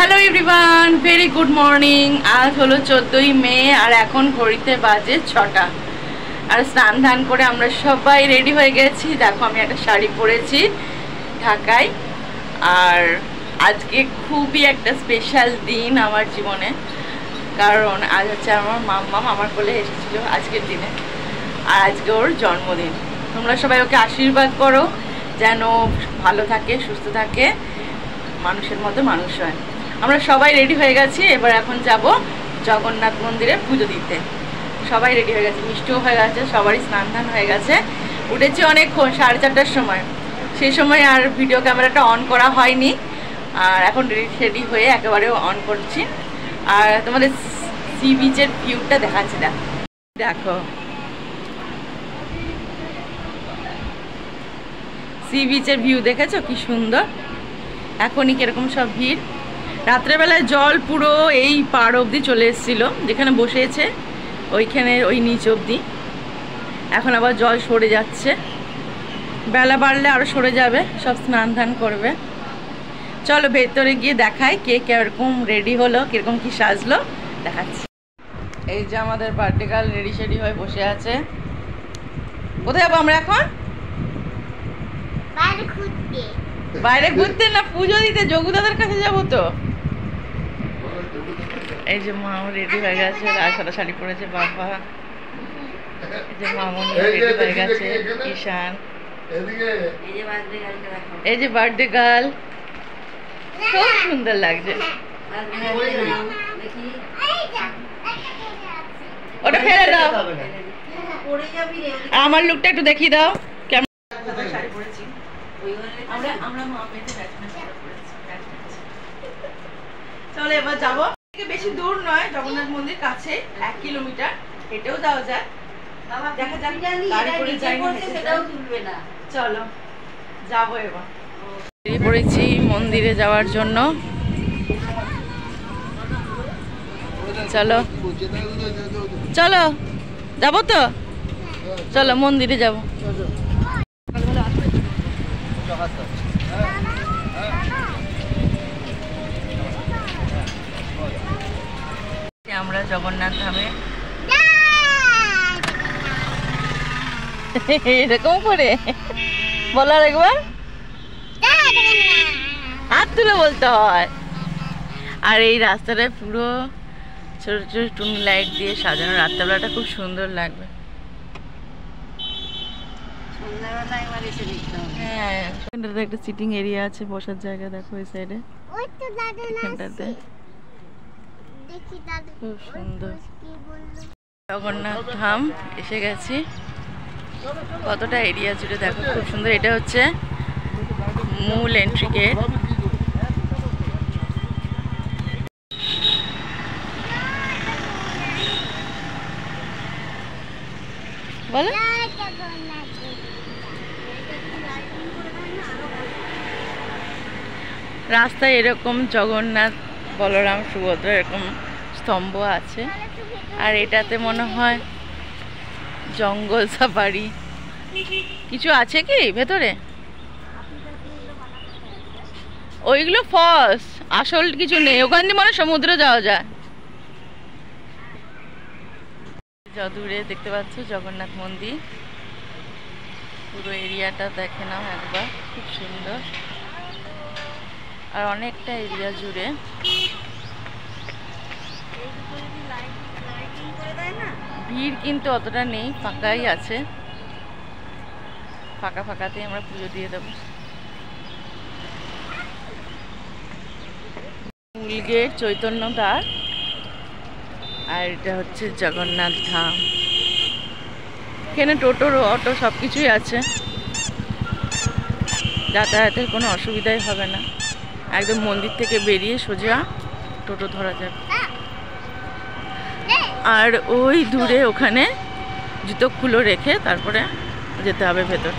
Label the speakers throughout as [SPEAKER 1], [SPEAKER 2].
[SPEAKER 1] Hello everyone, very good morning. আজ হলো 14ই মে আর এখন ঘড়িতে বাজে 6টা। আর স্নান ধান করে আমরা সবাই রেডি হয়ে গেছি। দেখো আমি একটা শাড়ি পরেছি ঢাকায়। আর আজকে খুবই একটা স্পেশাল দিন আমার জীবনে, কারণ আজ হচ্ছে আমার মাম্মাম আমার কোলে এসেছিল আজকের দিনে। আর আজকে ওর জন্মদিন। তোমরা সবাই ওকে আশীর্বাদ করো যেন ভালো থাকে, সুস্থ থাকে, মানুষের মতো মানুষ হয়। আমরা সবাই রেডি হয়ে গেছি, এবার এখন যাব জগন্নাথ মন্দিরে পুজো দিতে। সবাই রেডি হয়ে গেছে, মিষ্টিও হয়ে গেছে, সবারই স্নান ধান হয়ে গেছে। উঠেছি অনেকক্ষণ, 4:30টার সময়। সেই সময় আর ভিডিও ক্যামেরাটা অন করা হয়নি। আর এখন রেডি হয়ে একেবারে অন করছি। আর তোমাদের সি বিচের ভিউটা দেখাচ্ছি। দেখো সি বিচের ভিউ দেখেছো কি সুন্দর। এখনই কিরকম সব ভিড়। রাত্রেবেলায় জল পুরো এই পাড় অবধি চলে এসেছিলো, যেখানে বসেছে ওইখানে ওই নিচ অবধি। এখন আবার জল সরে যাচ্ছে, বেলা বাড়লে আরও সরে যাবে, সব স্নান ধান করবে। চলো ভেতরে গিয়ে দেখাই কে কিরকম রেডি হলো, কিরকম কি সাজলো দেখাচ্ছি। এই যে আমাদের বার্থডে গার্ল রেডি শেডি হয়ে বসে আছে। কোথায় যাবো আমরা এখন? বাইরে ঘুরতে না, পুজো দিতে যোগু দাদার কাছে যাবো তো। এই যে মা রেডি হয়ে গেছে, লাল সাদা শাড়ি পরেছে বাবা। এই যে মামনি রেডি হয়ে গেছে, ঈশান। এই যে বার্থডে গার্ল, খুব সুন্দর লাগছে। ওটা ফেলে দাও, আমার লুকটা একটু দেখিয়ে দাও। কেমন শাড়ি পরেছি চলো এবার যাবো। বেশি দূর নয়, জগন্নাথ মন্দির কাছে, 1 কিলোমিটার হেঁটেও যাওয়া যায়। দেখা যাক গাড়ি করে যাই সেটাও তুলবে না। চলো যাবো এবার। বেরিয়ে পড়েছি মন্দিরে যাওয়ার জন্য। চলো চলো যাবো তো, চলো মন্দিরে যাবো। আমরা জগন্নাথ ধামে এরকম করে বলার একবার হাত তুলে বলতে হয়। আর এই রাস্তাটায় পুরো ছোট ছোট টুনি লাইট দিয়ে সাজানো, রাত্রেবেলাটা খুব সুন্দর লাগবে। হ্যাঁ, একটা সিটিং এরিয়া আছে, বসার জায়গা দেখো এই সাইডে, এখানটাতে খুব সুন্দর। জগন্নাথ ধাম এসে গেছি, কতটা এরিয়া জুড়ে দেখো খুব সুন্দর। এটা হচ্ছে মূল এন্ট্রি গেট। বলো রাস্তায় এরকম জগন্নাথ, বলরাম, সুভদ্রা এরকম স্তম্ভ আছে। আর এটাতে মনে হয় জঙ্গল সাফারি কিছু আছে কি ভেতরে? ওইগুলো ফলস, আসল কিছু নেই। ওখান দিয়ে মনে সমুদ্রে যাওয়া যায়। দূরে দেখতে পাচ্ছ জগন্নাথ মন্দির, পুরো এরিয়াটা দেখে নাও একবার, খুব সুন্দর। আর অনেকটা এরিয়া জুড়ে ভিড় কিন্তু অতটা নেই, ফাঁকাই আছে। ফাঁকা ফাঁকাতেই আমরা পুজো দিয়ে দেব। মূল গেট চৈতন্য দ্বার, আর এটা হচ্ছে জগন্নাথ ধাম। এখানে টোটো অটো সব কিছুই আছে, যাতায়াতের কোনো অসুবিধাই হবে না। একদম মন্দির থেকে বেরিয়ে সোজা টোটো ধরা যাবে। আর ওই দূরে ওখানে জুতো খুলো রেখে তারপরে যেতে হবে ভেতর।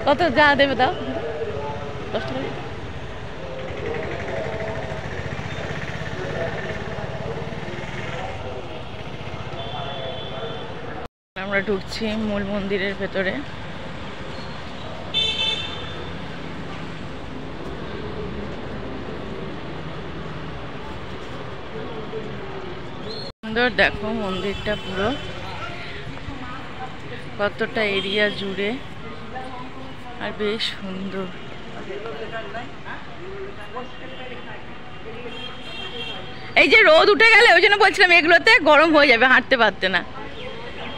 [SPEAKER 1] কত যা দেবে দাও, 10 টাকা। আমরা ঢুকছি মূল মন্দিরের ভেতরে। সুন্দর দেখো মন্দিরটা পুরো কতটা এরিয়া জুড়ে, আর বেশ সুন্দর। এই যে রোদ উঠে গেলে ওই জন্য বলছিলাম এগুলোতে গরম হয়ে যাবে, হাঁটতে পারতে না,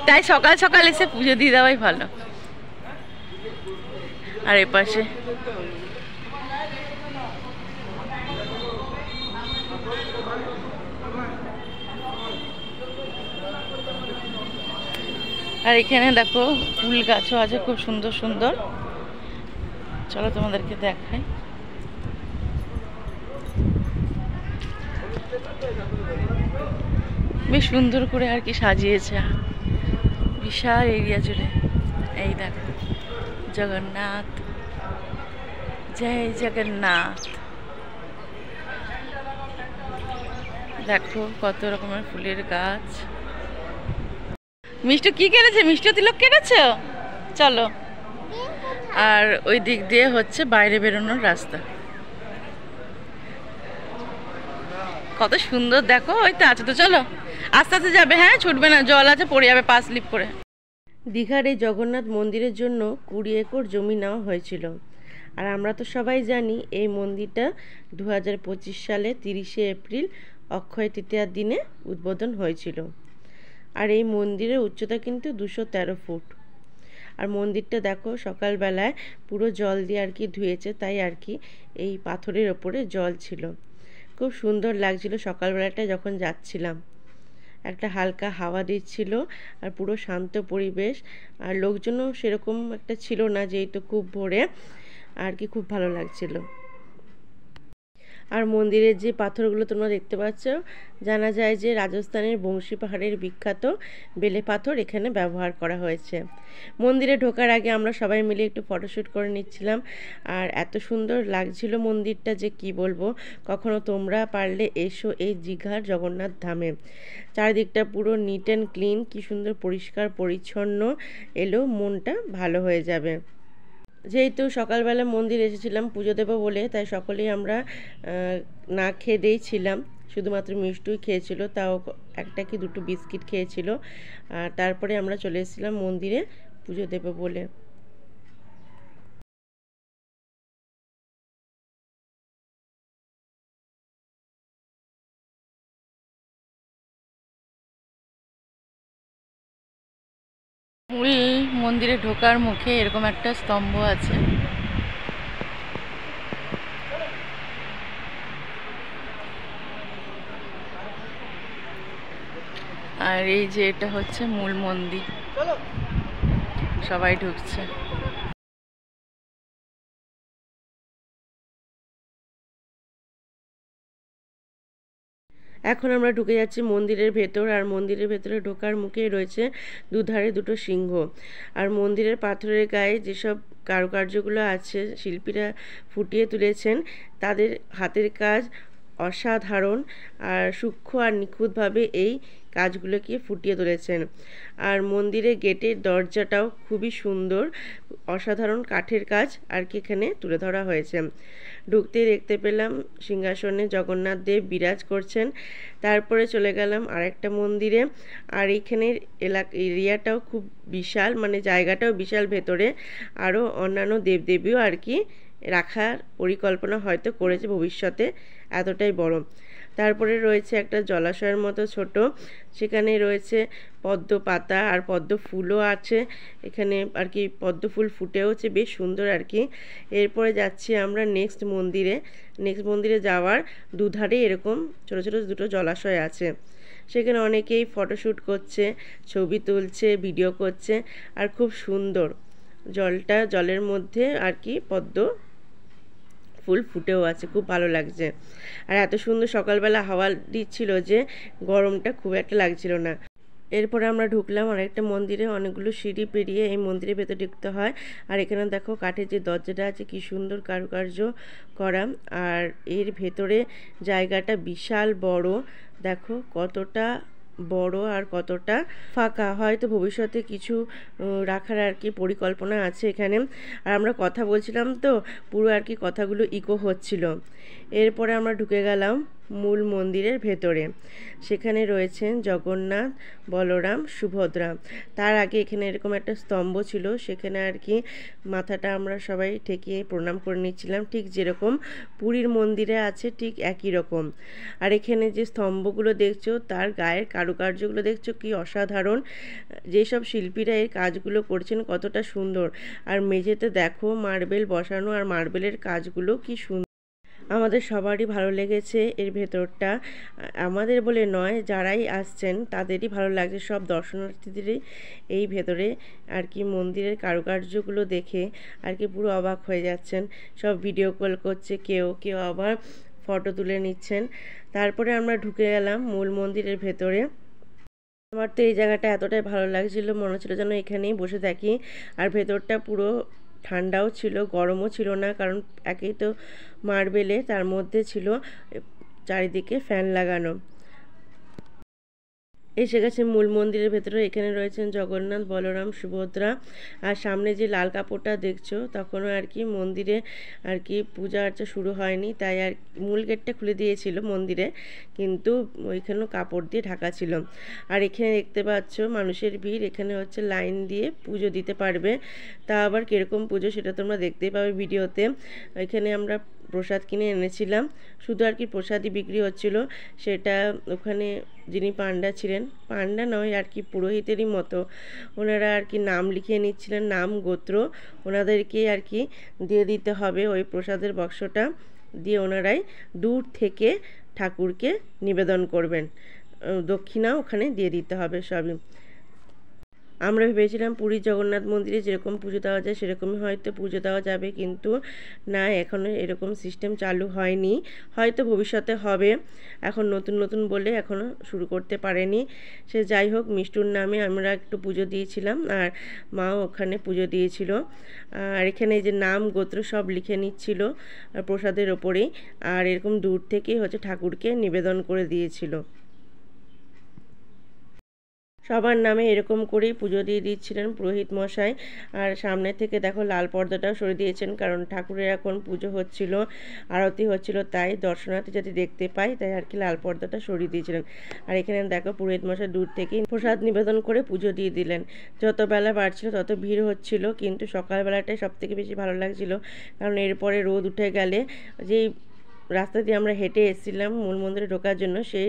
[SPEAKER 1] তাই সকাল সকাল এসে পুজো দিয়ে দেওয়াই ভালো। আর এপাশে আর এখানে দেখো ফুল গাছও আছে খুব সুন্দর সুন্দর। চলো তোমাদেরকে দেখাই। বেশ সুন্দর করে আর কি সাজিয়েছে বিশাল এরিয়া জুড়ে। এই দেখো জগন্নাথ, জয় জগন্নাথ। দেখো কত রকমের ফুলের গাছ। মিষ্টি কি কেটেছে? মিষ্টি তিলক কেটেছে। চলো। আর ওই দিক দিয়ে হচ্ছে বাইরে বেরোনোর রাস্তা। কত সুন্দর দেখো, ওই তো আছে। তো চলো আস্তে আস্তে যাবে, হ্যাঁ ছুটবে না, জল আছে পড়ে যাবে পা স্লিপ করে। দীঘার এই জগন্নাথ মন্দিরের জন্য 20 একর জমি নেওয়া হয়েছিল। আর আমরা তো সবাই জানি এই মন্দিরটা 2025 সালে 30শে এপ্রিল অক্ষয় তৃতীয়ার দিনে উদ্বোধন হয়েছিল। আর এই মন্দিরের উচ্চতা কিন্তু 213 ফুট। আর মন্দিরটা দেখো সকালবেলায় পুরো জল দিয়ে আর কি ধুয়েছে, তাই আর কি এই পাথরের ওপরে জল ছিল। খুব সুন্দর লাগছিল সকালবেলাটা যখন যাচ্ছিলাম। একটা হালকা হাওয়া দিচ্ছিল আর পুরো শান্ত পরিবেশ, আর লোকজনও সেরকম একটা ছিল না, যেহেতু খুব ভোরে আর কি খুব ভালো লাগছিল। আর মন্দিরের যে পাথরগুলো তোমরা দেখতে পাচ্ছ, জানা যায় যে রাজস্থানের বংশী পাহাড়ের বিখ্যাত বেলে পাথর এখানে ব্যবহার করা হয়েছে। মন্দিরে ঢোকার আগে আমরা সবাই মিলে একটু ফটোশ্যুট করে নিচ্ছিলাম। আর এত সুন্দর লাগছিল মন্দিরটা যে কি বলবো। কখনো তোমরা পারলে এসো এই দীঘার জগন্নাথ ধামে। চারিদিকটা পুরো নিট অ্যান্ড ক্লিন, কি সুন্দর পরিষ্কার পরিচ্ছন্ন, এলেও মনটা ভালো হয়ে যাবে। যেহেতু সকালবেলা মন্দির এসেছিলাম পুজো দেবো বলে, তাই সকলেই আমরা না খেয়েই ছিলাম, শুধুমাত্র মিষ্টিই খেয়েছিল, তাও একটা কি দুটো বিস্কিট খেয়েছিল। আর তারপরে আমরা চলে এসেছিলাম মন্দিরে পুজো দেবো বলে। মূল মন্দিরে ঢোকার মুখে এরকম একটা স্তম্ভ আছে। আর এই যে এটা হচ্ছে মূল মন্দির, সবাই ঢুকছে। এখন আমরা ঢুকে যাচ্ছি মন্দিরের ভেতর। আর মন্দিরের ভেতরে ঢোকার মুখে রয়েছে দুধারে দুটো সিংহ। আর মন্দিরের পাথরের গায়ে যেসব কারুকার্যগুলো আছে শিল্পীরা ফুটিয়ে তুলেছেন, তাদের হাতের কাজ অসাধারণ আর সূক্ষ্ম আর নিখুঁতভাবে এই কাজগুলোকে ফুটিয়ে তুলেছেন। আর মন্দিরের গেটের দরজাটাও খুবই সুন্দর, অসাধারণ কাঠের কাজ আর কি এখানে তুলে ধরা হয়েছে। ঢুকতে দেখতে পেলাম সিংহাসনে জগন্নাথ দেব বিরাজ করছেন। তারপরে চলে গেলাম আরেকটা মন্দিরে। আর এইখানের এরিয়াটাও খুব বিশাল, মানে জায়গাটাও বিশাল ভেতরে। আরও অন্যান্য দেবদেবীও আর কি রাখার পরিকল্পনা হয়তো করেছে ভবিষ্যতে, এতটাই বড়। তারপরে রয়েছে একটা জলাশয়ের মতো ছোট, সেখানে রয়েছে পদ্ম পাতা আর পদ্ম ফুলও আছে এখানে আর কি, পদ্ম ফুল ফুটেওছে বেশ সুন্দর আর কি। এরপরে যাচ্ছি আমরা নেক্সট মন্দিরে যাওয়ার দুধারে এরকম ছোট ছোট দুটো জলাশয় আছে, সেখানে অনেকেই ফটোশ্যুট করছে, ছবি তুলছে, ভিডিও করছে। আর খুব সুন্দর জলের মধ্যে আর কি পদ্ম ফুল ফুটেও আছে, খুব ভালো লাগছে। আর এত সুন্দর সকালবেলা হাওয়া দিচ্ছিল যে গরমটা খুব একটা লাগছিল না। এরপরে আমরা ঢুকলাম আরেকটা মন্দিরে, অনেকগুলো সিঁড়ি পেরিয়ে এই মন্দিরের ভেতরে ঢুকতে হয়। আর এখানে দেখো কাঠের যে দরজাটা আছে কি সুন্দর কারুকার্য করা। আর এর ভেতরে জায়গাটা বিশাল বড়, দেখো কতটা বড় আর কতটা ফাঁকা। হয়তো ভবিষ্যতে কিছু রাখার আর কি পরিকল্পনা আছে এখানে। আর আমরা কথা বলছিলাম তো পুরো আর কি কথাগুলো ইকো হচ্ছিল। এরপরে আমরা ঢুকে গেলাম মূল মন্দিরের ভেতরে। সেখানে রয়েছেন জগন্নাথ, বলরাম, সুভদ্রা। তার আগে এখানে এরকম একটা স্তম্ভ ছিল, সেখানে আর কি মাথাটা আমরা সবাই ঠেকিয়ে প্রণাম করে নিচ্ছিলাম, ঠিক যেরকম পুরীর মন্দিরে আছে ঠিক একই রকম। আর এখানে যে স্তম্ভগুলো দেখছো তার গায়ের কারুকার্যগুলো দেখছো কি অসাধারণ। যেসব শিল্পীরা এই কাজগুলো করছেন কতটা সুন্দর। আর মেঝেতে দেখো মার্বেল বসানো, আর মার্বেলের কাজগুলো কি সুন্দর। আমাদের সবারই ভালো লেগেছে এর ভেতরটা। আমাদের বলে নয়, যারাই আসছেন তাদেরই ভালো লাগছে, সব দর্শনার্থীদেরই এই ভেতরে আর কি মন্দিরের কারুকার্যগুলো দেখে আর কি পুরো অবাক হয়ে যাচ্ছেন। সব ভিডিও কল করছে, কেউ কেউ আবার ফটো তুলে নিচ্ছেন। তারপরে আমরা ঢুকে গেলাম মূল মন্দিরের ভেতরে। আমার তো এই জায়গাটা এতটাই ভালো লাগছিল, মনে হচ্ছিল যেন এখানেই বসে থাকি। আর ভেতরটা পুরো ঠান্ডাও ছিল, গরমও ছিল না, কারণ একেই তো মার্বেলে, তার মধ্যে ছিল চারিদিকে ফ্যান লাগানো। এসে গেছে মূল মন্দিরের ভেতরে। এখানে রয়েছেন জগন্নাথ, বলরাম, সুভদ্রা। আর সামনে যে লাল কাপড়টা দেখছো তখনও আর কি মন্দিরে আর কি পূজা আর্চা শুরু হয়নি, তাই আর মূল গেটটা খুলে দিয়েছিল মন্দিরে, কিন্তু ওইখানেও কাপড় দিয়ে ঢাকা ছিল। আর এখানে দেখতে পাচ্ছ মানুষের ভিড়, এখানে হচ্ছে লাইন দিয়ে পুজো দিতে পারবে। তা আবার কীরকম পুজো সেটা তোমরা দেখতেই পাবে ভিডিওতে। এখানে আমরা প্রসাদ কিনে এনেছিলাম, শুধু আর কি প্রসাদই বিক্রি হচ্ছিল। সেটা ওখানে যিনি পান্ডা ছিলেন, পান্ডা নয় আর কি পুরোহিতেরই মতো, ওনারা আর কি নাম লিখিয়ে নিচ্ছিলেন, নাম গোত্র ওনাদেরকে আর কি দিয়ে দিতে হবে ওই প্রসাদের বাক্সটা, দিয়ে ওনারাই দূর থেকে ঠাকুরকে নিবেদন করবেন। দক্ষিণা ওখানে দিয়ে দিতে হবে সবই। আমরা ভেবেছিলাম পুরীর জগন্নাথ মন্দিরে যেরকম পুজো দেওয়া যায় সেরকমই হয়তো পুজো দেওয়া যাবে, কিন্তু না, এখনও এরকম সিস্টেম চালু হয়নি। হয়তো ভবিষ্যতে হবে, এখন নতুন নতুন বলে এখনও শুরু করতে পারেনি। সে যাই হোক, মিষ্টুর নামে আমরা একটু পুজো দিয়েছিলাম, আর মাও ওখানে পুজো দিয়েছিল। আর এখানে যে নাম গোত্র সব লিখে নিচ্ছিল প্রসাদের ওপরেই, আর এরকম দূর থেকেই হচ্ছে ঠাকুরকে নিবেদন করে দিয়েছিল। সবার নামে এরকম করেই পুজো দিয়ে দিচ্ছিলেন পুরোহিত মশাই। আর সামনে থেকে দেখো লাল পর্দাটাও সরিয়ে দিয়েছেন, কারণ ঠাকুরের এখন পুজো হচ্ছিল, আরতি হচ্ছিল, তাই দর্শনার্থী যাতে দেখতে পায় তাই আর কি লাল পর্দাটা সরিয়ে দিয়েছিলেন। আর এখানে দেখো পুরোহিত মশাই দূর থেকেই প্রসাদ নিবেদন করে পুজো দিয়ে দিলেন। যত বেলা বাড়ছিল তত ভিড় হচ্ছিল, কিন্তু সকালবেলাটাই সবথেকে বেশি ভালো লাগছিল, কারণ এরপরে রোদ উঠে গেলে যেই রাস্তা দিয়ে আমরা হেঁটে এসেছিলাম মূল মন্দিরে ঢোকার জন্য, সেই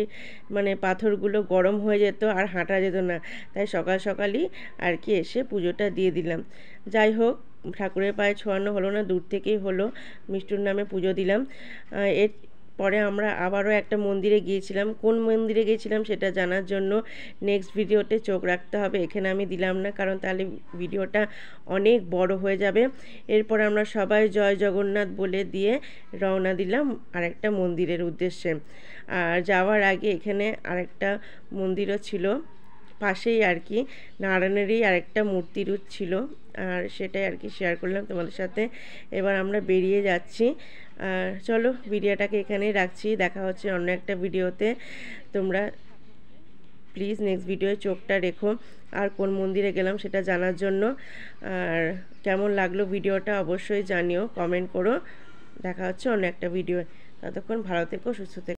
[SPEAKER 1] মানে পাথরগুলো গরম হয়ে যেত আর হাঁটা যেত না, তাই সকাল সকালই আর কি এসে পুজোটা দিয়ে দিলাম। যাই হোক, ঠাকুরের পায়ে ছোঁয়ানো হলো না, দূর থেকেই হলো, মিষ্টুর নামে পুজো দিলাম। এর পরে আমরা আবারও একটা মন্দিরে গিয়েছিলাম। কোন মন্দিরে গিয়েছিলাম সেটা জানার জন্য নেক্সট ভিডিওতে চোখ রাখতে হবে, এখানে আমি দিলাম না, কারণ তাহলে ভিডিওটা অনেক বড় হয়ে যাবে। এরপর আমরা সবাই জয় জগন্নাথ বলে দিয়ে রওনা দিলাম আরেকটা মন্দিরের উদ্দেশ্যে। আর যাওয়ার আগে এখানে আরেকটা মন্দিরও ছিল পাশেই আর কি, নারায়ণেরই আরেকটা মূর্তি রূপ ছিল, আর সেটাই আর কি শেয়ার করলাম তোমাদের সাথে। এবার আমরা বেরিয়ে যাচ্ছি। আর চলো ভিডিওটাকে এখানেই রাখছি, দেখা হচ্ছে অন্য একটা ভিডিওতে। তোমরা প্লিজ নেক্সট ভিডিওয়ে চোখটা রেখো, আর কোন মন্দিরে গেলাম সেটা জানার জন্য। আর কেমন লাগলো ভিডিওটা অবশ্যই জানিও, কমেন্ট করো। দেখা হচ্ছে অন্য একটা ভিডিও। ততক্ষণ ভালো থেকো, সুস্থ থেকো।